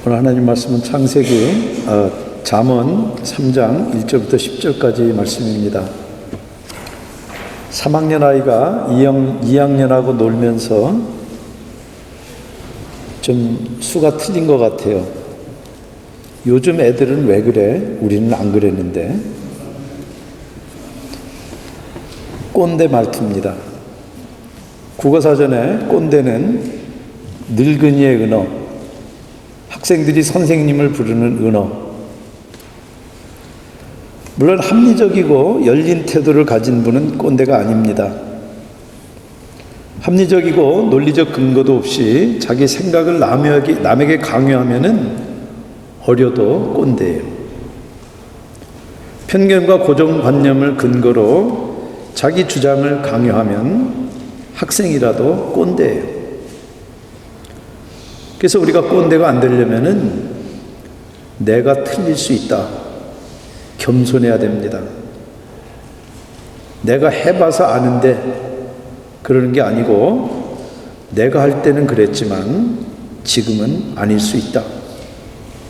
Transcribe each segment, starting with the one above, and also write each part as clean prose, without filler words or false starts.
오늘 하나님 말씀은 창세기 잠언 3장 1절부터 10절까지 말씀입니다. 3학년 아이가 2학년하고 놀면서 좀 수가 틀린 것 같아요. 요즘 애들은 왜 그래? 우리는 안 그랬는데. 꼰대 말투입니다. 국어사전에 꼰대는 늙은이의 은어, 학생들이 선생님을 부르는 은어. 물론 합리적이고 열린 태도를 가진 분은 꼰대가 아닙니다. 합리적이고 논리적 근거도 없이 자기 생각을 남에게 강요하면은 어려도 꼰대예요. 편견과 고정관념을 근거로 자기 주장을 강요하면 학생이라도 꼰대예요. 그래서 우리가 꼰대가 안 되려면은 내가 틀릴 수 있다. 겸손해야 됩니다. 내가 해봐서 아는데 그러는 게 아니고 내가 할 때는 그랬지만 지금은 아닐 수 있다.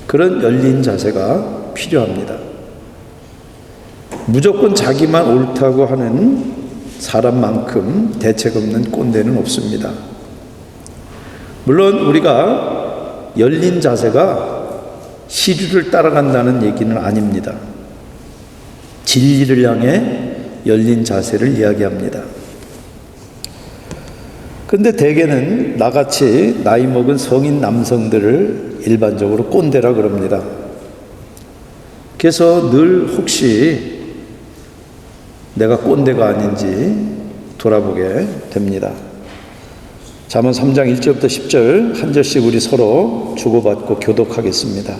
그런 열린 자세가 필요합니다. 무조건 자기만 옳다고 하는 사람만큼 대책 없는 꼰대는 없습니다. 물론 우리가 열린 자세가 시류를 따라간다는 얘기는 아닙니다. 진리를 향해 열린 자세를 이야기합니다. 그런데 대개는 나같이 나이 먹은 성인 남성들을 일반적으로 꼰대라 그럽니다. 그래서 늘 혹시 내가 꼰대가 아닌지 돌아보게 됩니다. 잠언 3장 1절부터 10절 한 절씩 우리 서로 주고받고 교독하겠습니다.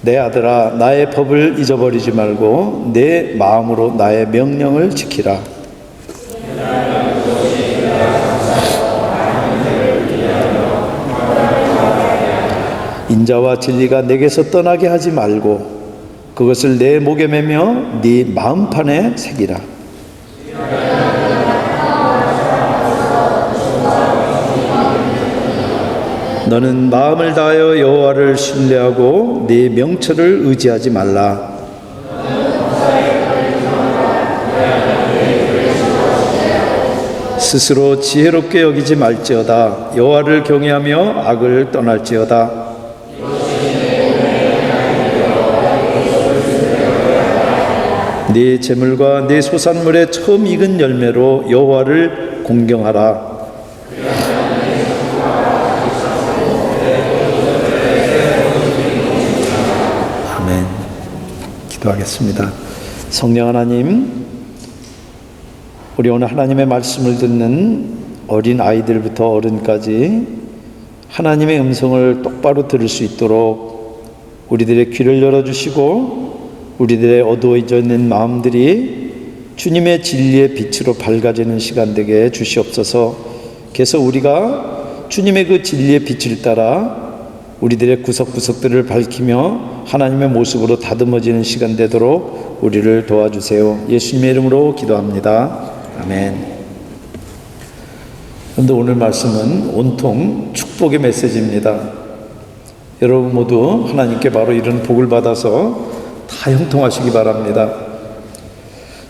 내 아들아, 나의 법을 잊어버리지 말고 내 마음으로 나의 명령을 지키라. 인자와 진리가 내게서 떠나게 하지 말고 그것을 내 목에 매며 네 마음판에 새기라. 너는 마음을 다하여 여호와를 신뢰하고 네 명철을 의지하지 말라. 스스로 지혜롭게 여기지 말지어다. 여호와를 경외하며 악을 떠날지어다. 네 재물과 네 소산물의 처음 익은 열매로 여호와를 공경하라. 아멘. 기도하겠습니다. 성령 하나님, 우리 오늘 하나님의 말씀을 듣는 어린 아이들부터 어른까지 하나님의 음성을 똑바로 들을 수 있도록 우리들의 귀를 열어주시고 우리들의 어두워져 있는 마음들이 주님의 진리의 빛으로 밝아지는 시간 되게 주시옵소서. 그래서 우리가 주님의 그 진리의 빛을 따라 우리들의 구석구석들을 밝히며 하나님의 모습으로 다듬어지는 시간 되도록 우리를 도와주세요. 예수님의 이름으로 기도합니다. 아멘. 그런데 오늘 말씀은 온통 축복의 메시지입니다. 여러분 모두 하나님께 바로 이런 복을 받아서 다 형통하시기 바랍니다.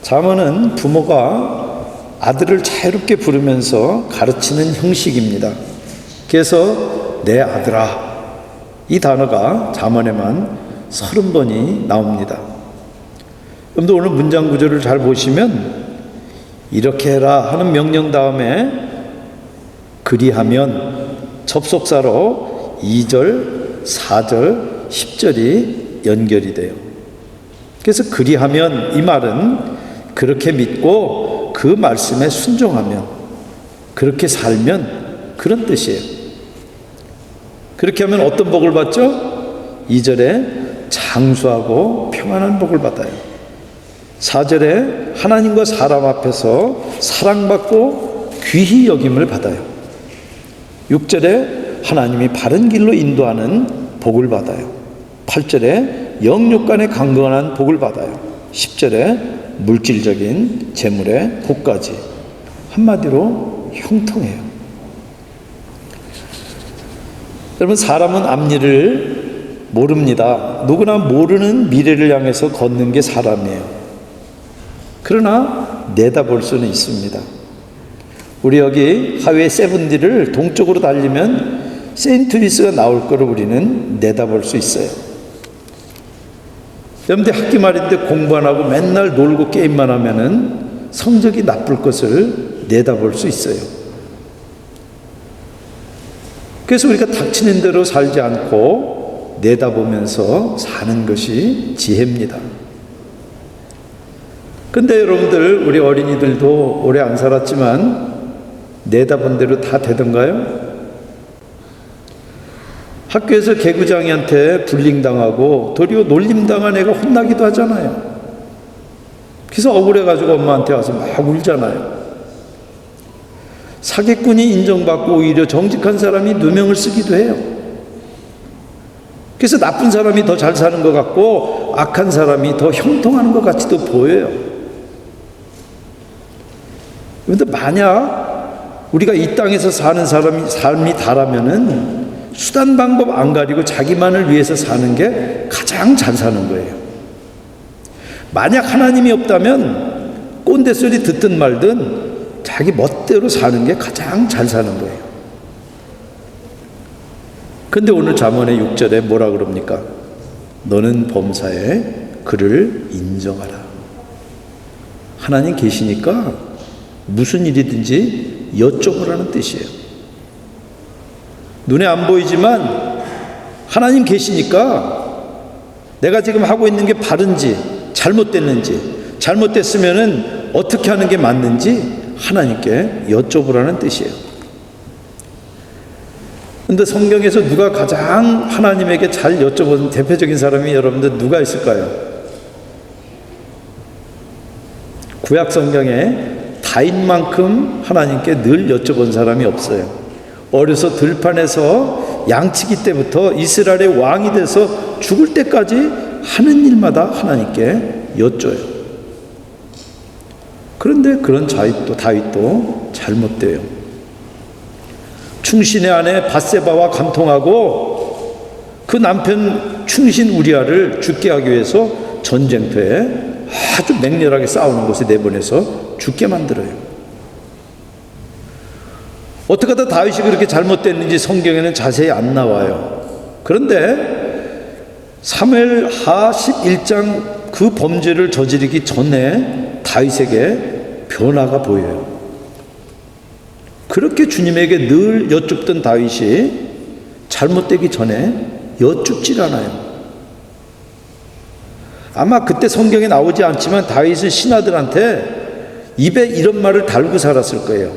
잠언은 부모가 아들을 자유롭게 부르면서 가르치는 형식입니다. 그래서 내 아들아, 이 단어가 잠언에만 30번이 나옵니다. 그런데 오늘 문장 구조를 잘 보시면 이렇게 해라 하는 명령 다음에 그리하면 접속사로 2절, 4절, 10절이 연결이 돼요. 그래서 그리하면 이 말은 그렇게 믿고 그 말씀에 순종하면, 그렇게 살면 그런 뜻이에요. 그렇게 하면 어떤 복을 받죠? 2절에 장수하고 평안한 복을 받아요. 4절에 하나님과 사람 앞에서 사랑받고 귀히 여김을 받아요. 6절에 하나님이 바른 길로 인도하는 복을 받아요. 8절에 영육간에 강건한 복을 받아요. 10절에 물질적인 재물의 복까지. 한마디로 형통해요. 여러분, 사람은 앞일을 모릅니다. 누구나 모르는 미래를 향해서 걷는 게 사람이에요. 그러나 내다볼 수는 있습니다. 우리 여기 하회 세븐디를 동쪽으로 달리면 세인트루이스가 나올 거를 우리는 내다볼 수 있어요. 여러분들 학기 말인데 공부 안 하고 맨날 놀고 게임만 하면은 성적이 나쁠 것을 내다볼 수 있어요. 그래서 우리가 닥치는 대로 살지 않고 내다보면서 사는 것이 지혜입니다. 근데 여러분들, 우리 어린이들도 오래 안 살았지만 내다본 대로 다 되던가요? 학교에서 개구장이한테 불링당하고 도리어 놀림당한 애가 혼나기도 하잖아요. 그래서 억울해가지고 엄마한테 와서 막 울잖아요. 사기꾼이 인정받고 오히려 정직한 사람이 누명을 쓰기도 해요. 그래서 나쁜 사람이 더 잘 사는 것 같고 악한 사람이 더 형통하는 것 같이도 보여요. 그런데 만약 우리가 이 땅에서 사는 삶이 다라면은 수단 방법 안 가리고 자기만을 위해서 사는 게 가장 잘 사는 거예요. 만약 하나님이 없다면 꼰대 소리 듣든 말든 자기 멋대로 사는 게 가장 잘 사는 거예요. 근데 오늘 잠언의 6절에 뭐라 그럽니까? 너는 범사에 그를 인정하라. 하나님 계시니까 무슨 일이든지 여쭤보라는 뜻이에요. 눈에 안 보이지만 하나님 계시니까 내가 지금 하고 있는 게 바른지 잘못됐는지, 잘못됐으면은 어떻게 하는 게 맞는지 하나님께 여쭤보라는 뜻이에요. 근데 성경에서 누가 가장 하나님에게 잘 여쭤본 대표적인 사람이 여러분들 누가 있을까요? 구약 성경에 다윗만큼 하나님께 늘 여쭤본 사람이 없어요. 어려서 들판에서 양치기 때부터 이스라엘의 왕이 돼서 죽을 때까지 하는 일마다 하나님께 여쭤요. 그런데 그런 다윗도 잘못돼요. 충신의 아내 밧세바와 간통하고 그 남편 충신 우리아를 죽게 하기 위해서 전쟁터에 아주 맹렬하게 싸우는 곳에 내보내서 죽게 만들어요. 어떻게 하다 다윗이 그렇게 잘못됐는지 성경에는 자세히 안 나와요. 그런데 사무엘하 11장 그 범죄를 저지르기 전에 다윗에게 변화가 보여요. 그렇게 주님에게 늘 여쭙던 다윗이 잘못되기 전에 여쭙질 않아요. 아마 그때 성경에 나오지 않지만 다윗은 신하들한테 입에 이런 말을 달고 살았을 거예요.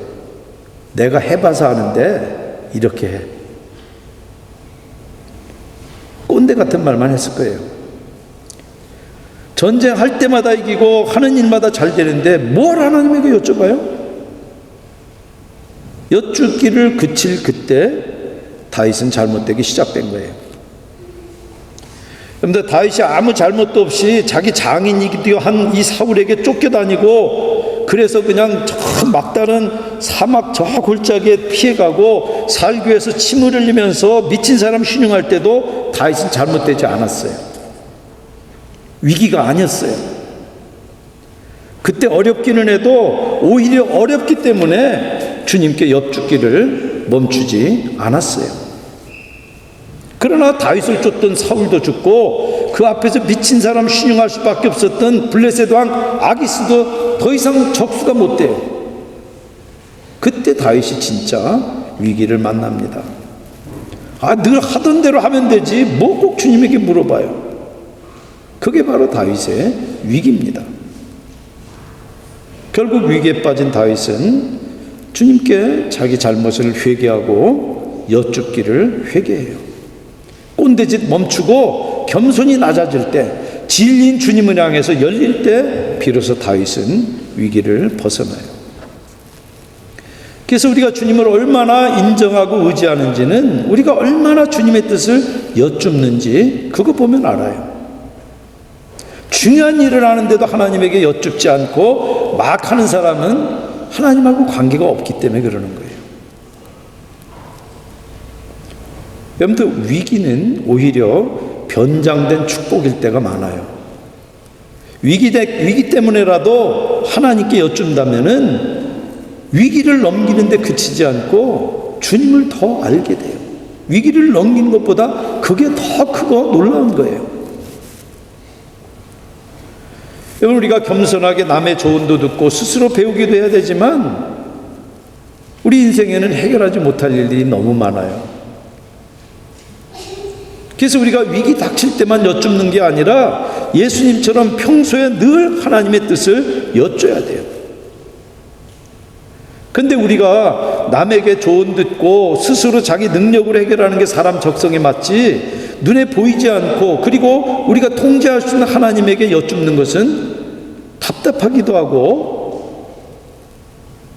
내가 해봐서 아는데 이렇게 해. 꼰대 같은 말만 했을 거예요. 전쟁할 때마다 이기고 하는 일마다 잘 되는데 뭘 하나님에게 여쭤봐요? 여쭙기를 그칠 그때 다윗은 잘못되기 시작된 거예요. 그런데 다윗이 아무 잘못도 없이 자기 장인이기도 한 이 사울에게 쫓겨다니고 그래서 그냥 저 막다른 사막 저 골짜기에 피해가고 살기 위해서 침을 흘리면서 미친 사람 신용할 때도 다윗은 잘못되지 않았어요. 위기가 아니었어요. 그때 어렵기는 해도 오히려 어렵기 때문에 주님께 여쭙기를 멈추지 않았어요. 그러나 다윗을 쫓던 사울도 죽고 그 앞에서 미친 사람 신용할 수밖에 없었던 블레셋 왕 아기스도 더 이상 접수가 못 돼요. 그때 다윗이 진짜 위기를 만납니다. 늘 하던 대로 하면 되지 뭐 꼭 주님에게 물어봐요. 그게 바로 다윗의 위기입니다. 결국 위기에 빠진 다윗은 주님께 자기 잘못을 회개하고 여쭙기를 회개해요. 꼰대짓 멈추고 겸손히 낮아질 때, 진리인 주님을 향해서 열릴 때 비로소 다윗은 위기를 벗어나요. 그래서 우리가 주님을 얼마나 인정하고 의지하는지는 우리가 얼마나 주님의 뜻을 여쭙는지 그거 보면 알아요. 중요한 일을 하는데도 하나님에게 여쭙지 않고 막 하는 사람은 하나님하고 관계가 없기 때문에 그러는 거예요. 여러분들, 위기는 오히려 변장된 축복일 때가 많아요. 위기 때문에라도 하나님께 여쭌다면은 위기를 넘기는데 그치지 않고 주님을 더 알게 돼요. 위기를 넘기는 것보다 그게 더 크고 놀라운 거예요. 여러분, 우리가 겸손하게 남의 조언도 듣고 스스로 배우기도 해야 되지만 우리 인생에는 해결하지 못할 일들이 너무 많아요. 그래서 우리가 위기 닥칠 때만 여쭙는 게 아니라 예수님처럼 평소에 늘 하나님의 뜻을 여쭤야 돼요. 근데 우리가 남에게 조언 듣고 스스로 자기 능력으로 해결하는 게 사람 적성에 맞지, 눈에 보이지 않고 그리고 우리가 통제할 수 있는 하나님에게 여쭙는 것은 답답하기도 하고,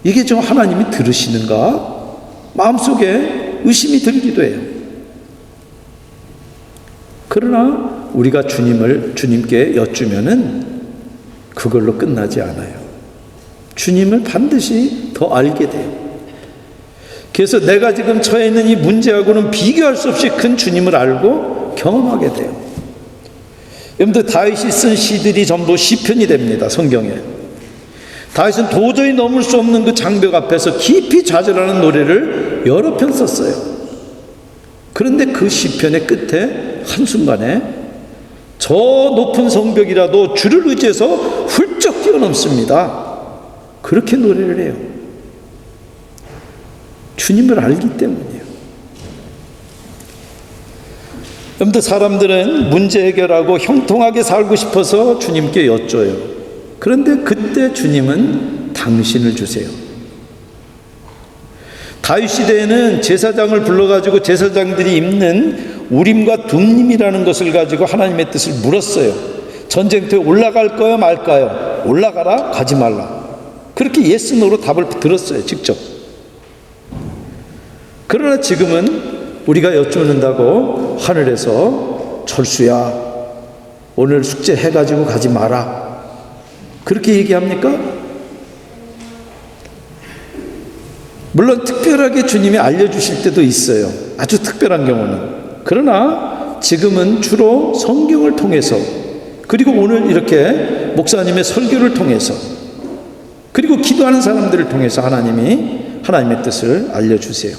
이게 좀 하나님이 들으시는가? 마음속에 의심이 들기도 해요. 그러나 우리가 주님께 여쭈면은 그걸로 끝나지 않아요. 주님을 반드시 더 알게 돼요. 그래서 내가 지금 처해 있는 이 문제하고는 비교할 수 없이 큰 주님을 알고 경험하게 돼요. 여러분들, 다윗이 쓴 시들이 전부 시편이 됩니다. 성경에. 다윗은 도저히 넘을 수 없는 그 장벽 앞에서 깊이 좌절하는 노래를 여러 편 썼어요. 그런데 그 시편의 끝에 한순간에 저 높은 성벽이라도 주를 의지해서 훌쩍 뛰어넘습니다. 그렇게 노래를 해요. 주님을 알기 때문이에요. 여러분들, 사람들은 문제 해결하고 형통하게 살고 싶어서 주님께 여쭤요. 그런데 그때 주님은 당신을 주세요. 다윗 시대에는 제사장을 불러가지고 제사장들이 입는 우림과 둠림이라는 것을 가지고 하나님의 뜻을 물었어요. 전쟁터에 올라갈 거야 말까요? 올라가라, 가지 말라. 그렇게 예스 노로 답을 들었어요, 직접. 그러나 지금은 우리가 여쭙는다고 하늘에서 철수야, 오늘 숙제 해가지고 가지 마라, 그렇게 얘기합니까? 물론 특별하게 주님이 알려주실 때도 있어요. 아주 특별한 경우는. 그러나 지금은 주로 성경을 통해서, 그리고 오늘 이렇게 목사님의 설교를 통해서, 그리고 기도하는 사람들을 통해서 하나님이 하나님의 뜻을 알려주세요.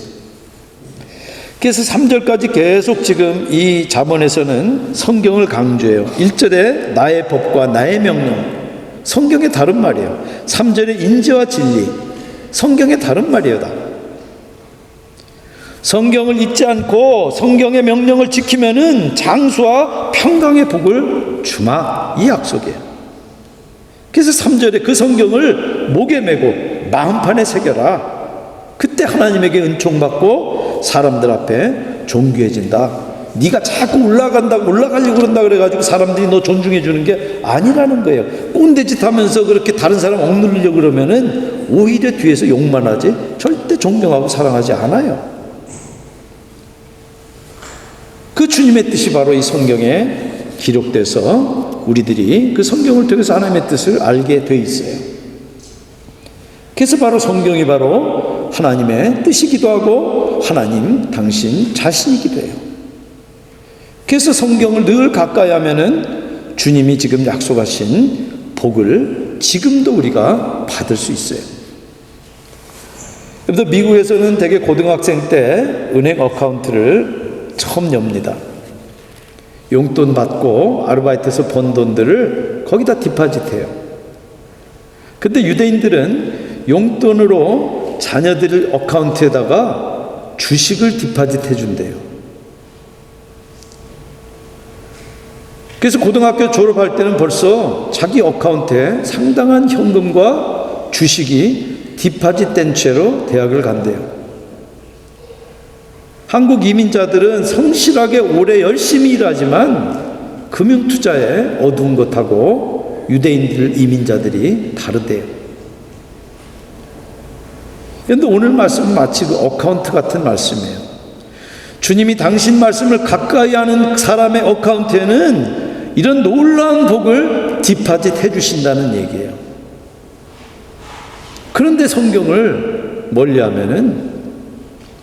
그래서 3절까지 계속 지금 이 잠언에서는 성경을 강조해요. 1절에 나의 법과 나의 명령, 성경의 다른 말이에요. 3절에 인재와 진리, 성경의 다른 말이에요. 다. 성경을 잊지 않고 성경의 명령을 지키면은 장수와 평강의 복을 주마, 이 약속이에요. 그래서 3절에 그 성경을 목에 메고 마음판에 새겨라. 그때 하나님에게 은총받고 사람들 앞에 존귀해진다. 네가 자꾸 올라가려고 그런다 그래가지고 사람들이 너 존중해 주는 게 아니라는 거예요. 꼰대짓 하면서 그렇게 다른 사람 억누르려고 그러면은 오히려 뒤에서 욕만 하지 절대 존경하고 사랑하지 않아요. 그 주님의 뜻이 바로 이 성경에 기록돼서 우리들이 그 성경을 통해서 하나님의 뜻을 알게 돼 있어요. 그래서 바로 성경이 바로 하나님의 뜻이기도 하고 하나님 당신 자신이기도 해요. 그래서 성경을 늘 가까이 하면은 주님이 지금 약속하신 복을 지금도 우리가 받을 수 있어요. 여러분, 미국에서는 대개 고등학생 때 은행 어카운트를 처음 엽니다. 용돈 받고 아르바이트에서 번 돈들을 거기다 디파짓해요. 근데 유대인들은 용돈으로 자녀들 어카운트에다가 주식을 디파짓해 준대요. 그래서 고등학교 졸업할 때는 벌써 자기 어카운트에 상당한 현금과 주식이 디파짓된 채로 대학을 간대요. 한국 이민자들은 성실하게 오래 열심히 일하지만 금융투자에 어두운 것하고 유대인들 이민자들이 다르대요. 그런데 오늘 말씀은 마치 그 어카운트 같은 말씀이에요. 주님이 당신 말씀을 가까이 하는 사람의 어카운트에는 이런 놀라운 복을 디파짓 해주신다는 얘기예요. 그런데 성경을 멀리하면은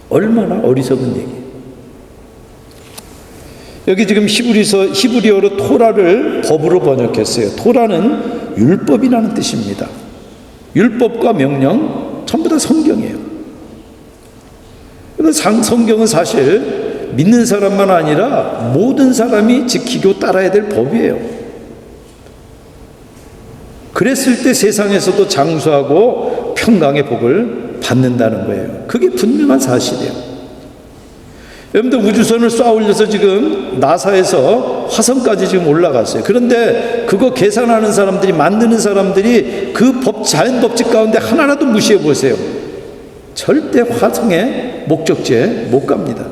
얼마나 어리석은 얘기예요. 여기 지금 히브리어로 토라를 법으로 번역했어요. 토라는 율법이라는 뜻입니다. 율법과 명령 전부 다 성경이에요. 그래서 성경은 사실 믿는 사람만 아니라 모든 사람이 지키고 따라야 될 법이에요. 그랬을 때 세상에서도 장수하고 평강의 복을 받는다는 거예요. 그게 분명한 사실이에요. 여러분들 우주선을 쏘아 올려서 지금 나사에서 화성까지 지금 올라갔어요. 그런데 그거 계산하는 사람들이, 만드는 사람들이 그 자연 법칙 가운데 하나라도 무시해 보세요. 절대 화성의 목적지에 못 갑니다.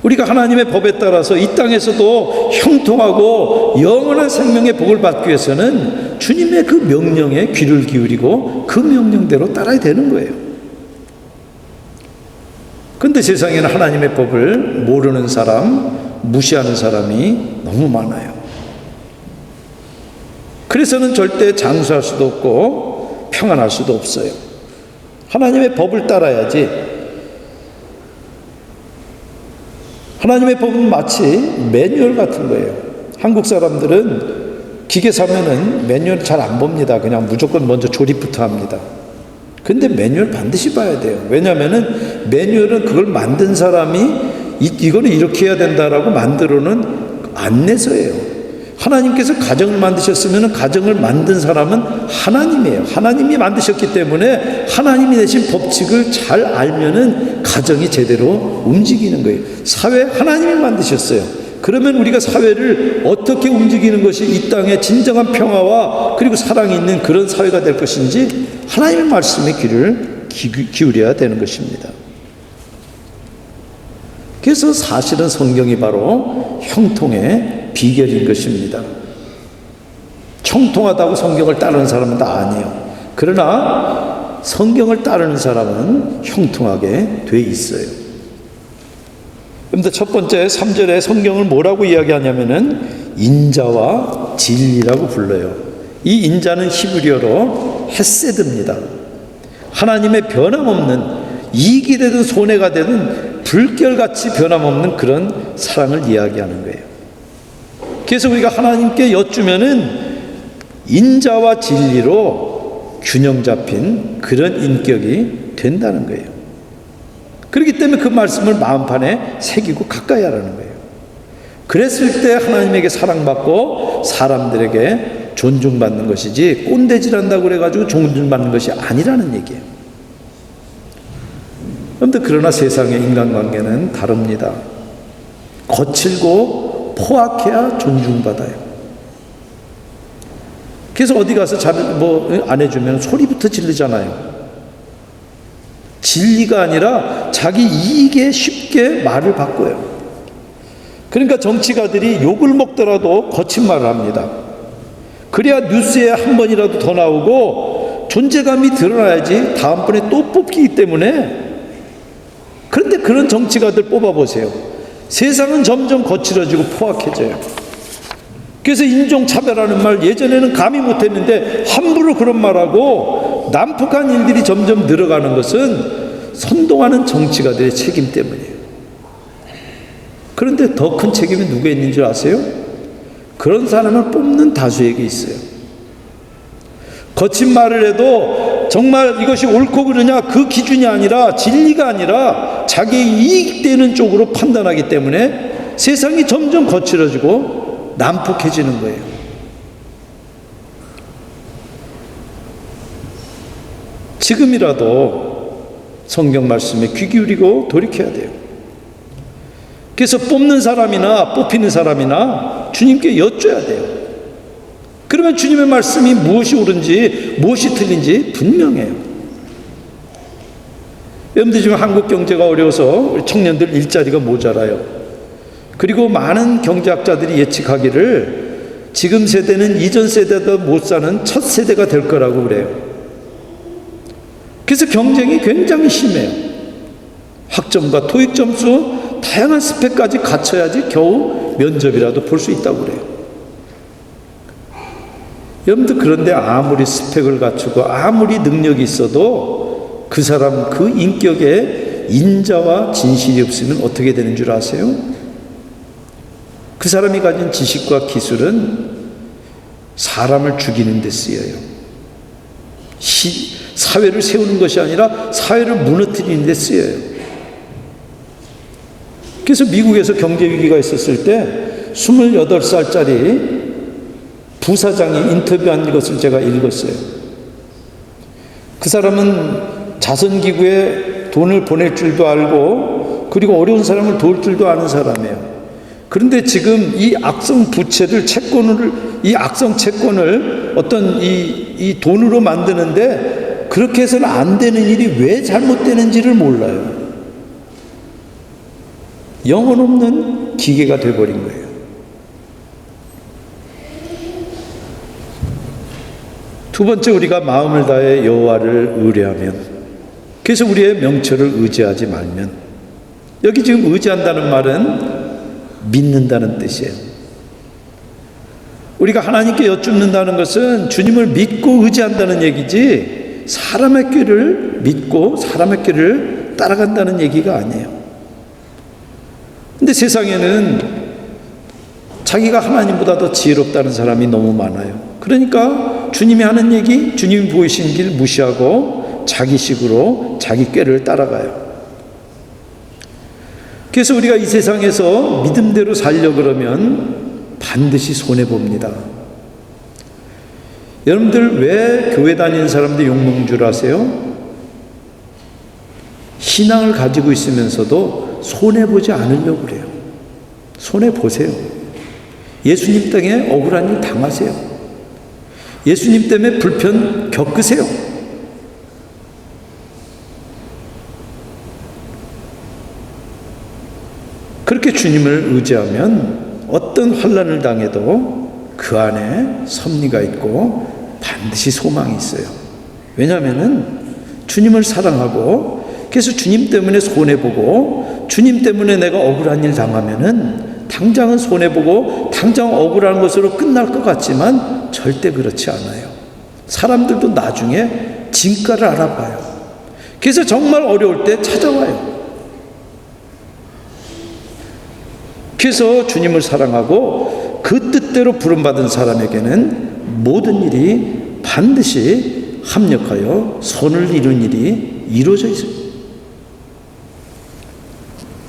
우리가 하나님의 법에 따라서 이 땅에서도 형통하고 영원한 생명의 복을 받기 위해서는 주님의 그 명령에 귀를 기울이고 그 명령대로 따라야 되는 거예요. 그런데 세상에는 하나님의 법을 모르는 사람, 무시하는 사람이 너무 많아요. 그래서는 절대 장수할 수도 없고 평안할 수도 없어요. 하나님의 법을 따라야지. 하나님의 법은 마치 매뉴얼 같은 거예요. 한국 사람들은 기계 사면은 매뉴얼 잘 안 봅니다. 그냥 무조건 먼저 조립부터 합니다. 근데 매뉴얼 반드시 봐야 돼요. 왜냐하면은 매뉴얼은 그걸 만든 사람이 이거는 이렇게 해야 된다라고 만들어는 안내서예요. 하나님께서 가정을 만드셨으면 가정을 만든 사람은 하나님이에요. 하나님이 만드셨기 때문에 하나님이 내신 법칙을 잘 알면은 가정이 제대로 움직이는 거예요. 사회 하나님이 만드셨어요. 그러면 우리가 사회를 어떻게 움직이는 것이 이 땅에 진정한 평화와 그리고 사랑이 있는 그런 사회가 될 것인지 하나님의 말씀에 귀를 기울여야 되는 것입니다. 그래서 사실은 성경이 바로 형통의 비결인 것입니다. 청통하다고 성경을 따르는 사람은 다 아니에요. 그러나 성경을 따르는 사람은 형통하게 돼 있어요. 그런데 첫 번째 3절에 성경을 뭐라고 이야기하냐면은 인자와 진리라고 불러요. 이 인자는 히브리어로 헤세드입니다. 하나님의 변함없는, 이익이 되든 손해가 되든 불결같이 변함없는 그런 사랑을 이야기하는 거예요. 그래서 우리가 하나님께 여쭈면은 인자와 진리로 균형 잡힌 그런 인격이 된다는 거예요. 그렇기 때문에 그 말씀을 마음판에 새기고 가까이 하라는 거예요. 그랬을 때 하나님에게 사랑받고 사람들에게 존중받는 것이지 꼰대질한다고 그래가지고 존중받는 것이 아니라는 얘기예요. 그런데 그러나 세상의 인간관계는 다릅니다. 거칠고 포악해야 존중받아요. 그래서 어디 가서 안 해주면 소리부터 지르잖아요. 진리가 아니라 자기 이익에 쉽게 말을 바꿔요. 그러니까 정치가들이 욕을 먹더라도 거친 말을 합니다. 그래야 뉴스에 한 번이라도 더 나오고 존재감이 드러나야지 다음번에 또 뽑히기 때문에. 그런데 그런 정치가들 뽑아보세요. 세상은 점점 거칠어지고 포악해져요. 그래서 인종차별하는 말 예전에는 감히 못했는데 함부로 그런 말하고 난폭한 일들이 점점 늘어가는 것은 선동하는 정치가들의 책임 때문이에요. 그런데 더 큰 책임이 누구에 있는 줄 아세요? 그런 사람을 뽑는 다수에게 있어요. 거친 말을 해도 정말 이것이 옳고 그르냐 그 기준이 아니라 진리가 아니라 자기 이익되는 쪽으로 판단하기 때문에 세상이 점점 거칠어지고 난폭해지는 거예요. 지금이라도 성경 말씀에 귀 기울이고 돌이켜야 돼요. 그래서 뽑는 사람이나 뽑히는 사람이나 주님께 여쭤야 돼요. 그러면 주님의 말씀이 무엇이 옳은지 무엇이 틀린지 분명해요. 여러분들 지금 한국 경제가 어려워서 청년들 일자리가 모자라요. 그리고 많은 경제학자들이 예측하기를 지금 세대는 이전 세대도 못 사는 첫 세대가 될 거라고 그래요. 그래서 경쟁이 굉장히 심해요. 학점과 토익 점수, 다양한 스펙까지 갖춰야지 겨우 면접이라도 볼 수 있다고 그래요. 여러분들 그런데 아무리 스펙을 갖추고 아무리 능력이 있어도 그 사람 그 인격에 인자와 진실이 없으면 어떻게 되는 줄 아세요? 그 사람이 가진 지식과 기술은 사람을 죽이는 데 쓰여요. 사회를 세우는 것이 아니라 사회를 무너뜨리는 데 쓰여요. 그래서 미국에서 경제위기가 있었을 때 28살짜리 부사장이 인터뷰한 것을 제가 읽었어요. 그 사람은 자선기구에 돈을 보낼 줄도 알고 그리고 어려운 사람을 도울 줄도 아는 사람이에요. 그런데 지금 이 악성 부채를 이 악성 채권을 어떤 이 돈으로 만드는데 그렇게 해서는 안 되는 일이 왜 잘못되는지를 몰라요. 영혼 없는 기계가 돼버린 거예요. 두 번째, 우리가 마음을 다해 여호와를 의뢰하면, 그래서 우리의 명철을 의지하지 말면, 여기 지금 의지한다는 말은 믿는다는 뜻이에요. 우리가 하나님께 여쭙는다는 것은 주님을 믿고 의지한다는 얘기지 사람의 꾀를 믿고 사람의 꾀를 따라간다는 얘기가 아니에요. 근데 세상에는 자기가 하나님보다 더 지혜롭다는 사람이 너무 많아요. 그러니까 주님이 하는 얘기, 주님이 보이신 길 무시하고 자기식으로 자기 꾀를 따라가요. 그래서 우리가 이 세상에서 믿음대로 살려 그러면 반드시 손해봅니다. 여러분들 왜 교회 다니는 사람들 욕먹는 줄 아세요? 신앙을 가지고 있으면서도 손해보지 않으려고 그래요. 손해보세요. 예수님 땅에 억울한 일 당하세요. 예수님 때문에 불편 겪으세요. 그렇게 주님을 의지하면 어떤 환난을 당해도 그 안에 섭리가 있고 반드시 소망이 있어요. 왜냐하면 주님을 사랑하고 그래서 주님 때문에 손해보고 주님 때문에 내가 억울한 일 당하면은 당장은 손해보고 당장 억울한 것으로 끝날 것 같지만 절대 그렇지 않아요. 사람들도 나중에 진가를 알아봐요. 그래서 정말 어려울 때 찾아와요. 그래서 주님을 사랑하고 그 뜻대로 부름받은 사람에게는 모든 일이 반드시 합력하여 선을 이룬 일이 이루어져 있어요.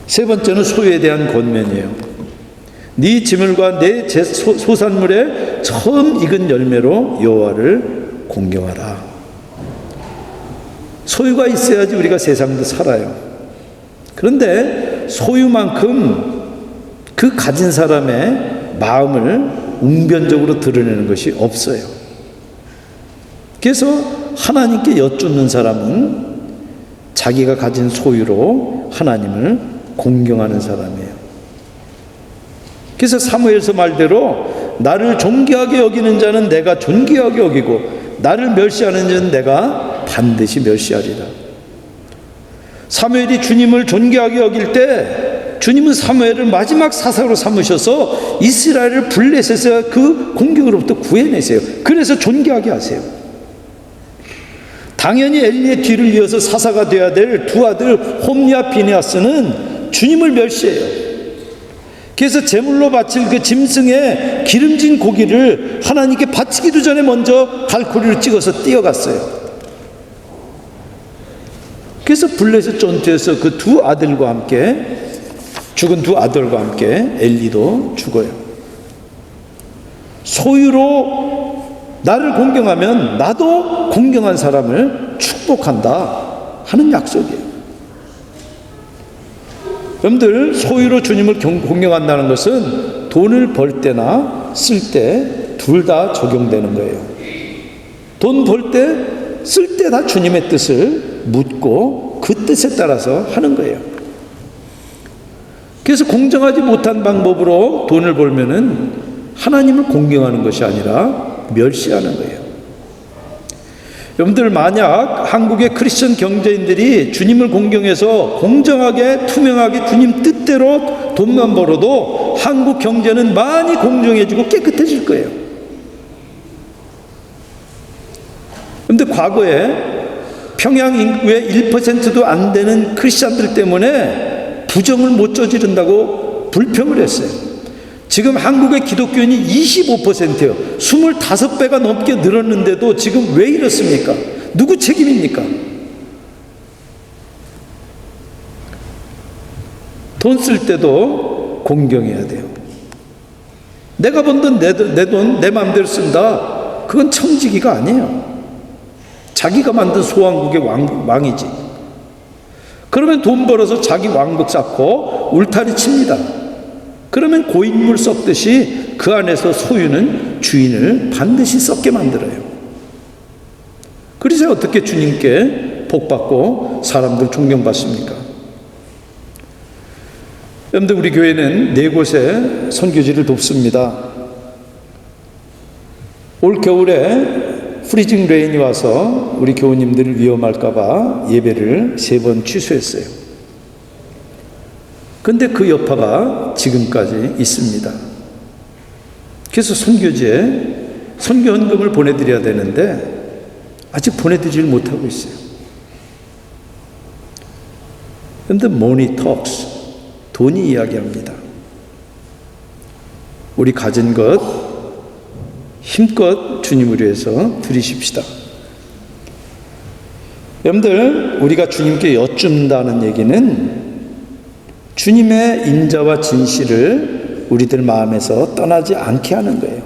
세 번째는 소유에 대한 권면이에요. 네 지물과 내 소산물에 처음 익은 열매로 여호와를 공경하라. 소유가 있어야지 우리가 세상도 살아요. 그런데 소유만큼 그 가진 사람의 마음을 웅변적으로 드러내는 것이 없어요. 그래서 하나님께 여쭙는 사람은 자기가 가진 소유로 하나님을 공경하는 사람이에요. 그래서 사무엘서 말대로 나를 존귀하게 여기는 자는 내가 존귀하게 여기고 나를 멸시하는 자는 내가 반드시 멸시하리라. 사무엘이 주님을 존귀하게 여길 때 주님은 사무엘을 마지막 사사로 삼으셔서 이스라엘을 블레셋의 그 공격으로부터 구해내세요. 그래서 존귀하게 하세요. 당연히 엘리의 뒤를 이어서 사사가 되어야 될 두 아들 홈리와 비느하스는 주님을 멸시해요. 그래서 제물로 바칠 그 짐승의 기름진 고기를 하나님께 바치기도 전에 먼저 갈고리로 찍어서 띄어갔어요. 그래서 블레셋 전투에서 그 두 아들과 함께 죽은 두 아들과 함께 엘리도 죽어요. 소유로 나를 공경하면 나도 공경한 사람을 축복한다 하는 약속이에요. 여러분들 소유로 주님을 공경한다는 것은 돈을 벌 때나 쓸 때 둘 다 적용되는 거예요. 돈 벌 때, 쓸 때 다 주님의 뜻을 묻고 그 뜻에 따라서 하는 거예요. 그래서 공정하지 못한 방법으로 돈을 벌면은 하나님을 공경하는 것이 아니라 멸시하는 거예요. 여러분들 만약 한국의 크리스천 경제인들이 주님을 공경해서 공정하게 투명하게 주님 뜻대로 돈만 벌어도 한국 경제는 많이 공정해지고 깨끗해질 거예요. 그런데 과거에 평양 인구의 1%도 안 되는 크리스찬들 때문에 부정을 못 저지른다고 불평을 했어요. 지금 한국의 기독교인이 25%예요. 25배가 넘게 늘었는데도 지금 왜 이렇습니까? 누구 책임입니까? 돈 쓸 때도 공경해야 돼요. 내가 번 돈 내 돈 내 마음대로 쓴다. 그건 청지기가 아니에요. 자기가 만든 소왕국의 왕이지. 그러면 돈 벌어서 자기 왕국 쌓고 울타리 칩니다. 그러면 고인물 썩듯이 그 안에서 소유는 주인을 반드시 썩게 만들어요. 그래서 어떻게 주님께 복받고 사람들 존경받습니까? 여러분들, 우리 교회는 4곳에 선교지를 돕습니다. 올 겨울에 프리징 레인이 와서 우리 교우님들을 위험할까봐 예배를 3번 취소했어요. 근데 그 여파가 지금까지 있습니다. 그래서 선교지에 선교 헌금을 보내드려야 되는데 아직 보내드리지 못하고 있어요. 그런데 money talks, 돈이 이야기합니다. 우리 가진 것 힘껏 주님을 위해서 드리십시다. 여러분들, 우리가 주님께 여쭙는다는 얘기는 주님의 인자와 진실을 우리들 마음에서 떠나지 않게 하는 거예요.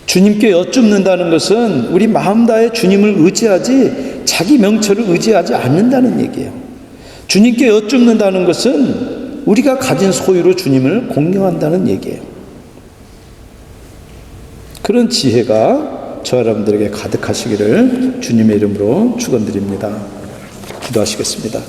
주님께 여쭙는다는 것은 우리 마음 다해 주님을 의지하지 자기 명철을 의지하지 않는다는 얘기예요. 주님께 여쭙는다는 것은 우리가 가진 소유로 주님을 공경한다는 얘기예요. 그런 지혜가 저 여러분들에게 가득하시기를 주님의 이름으로 축원드립니다. 기도하시겠습니다.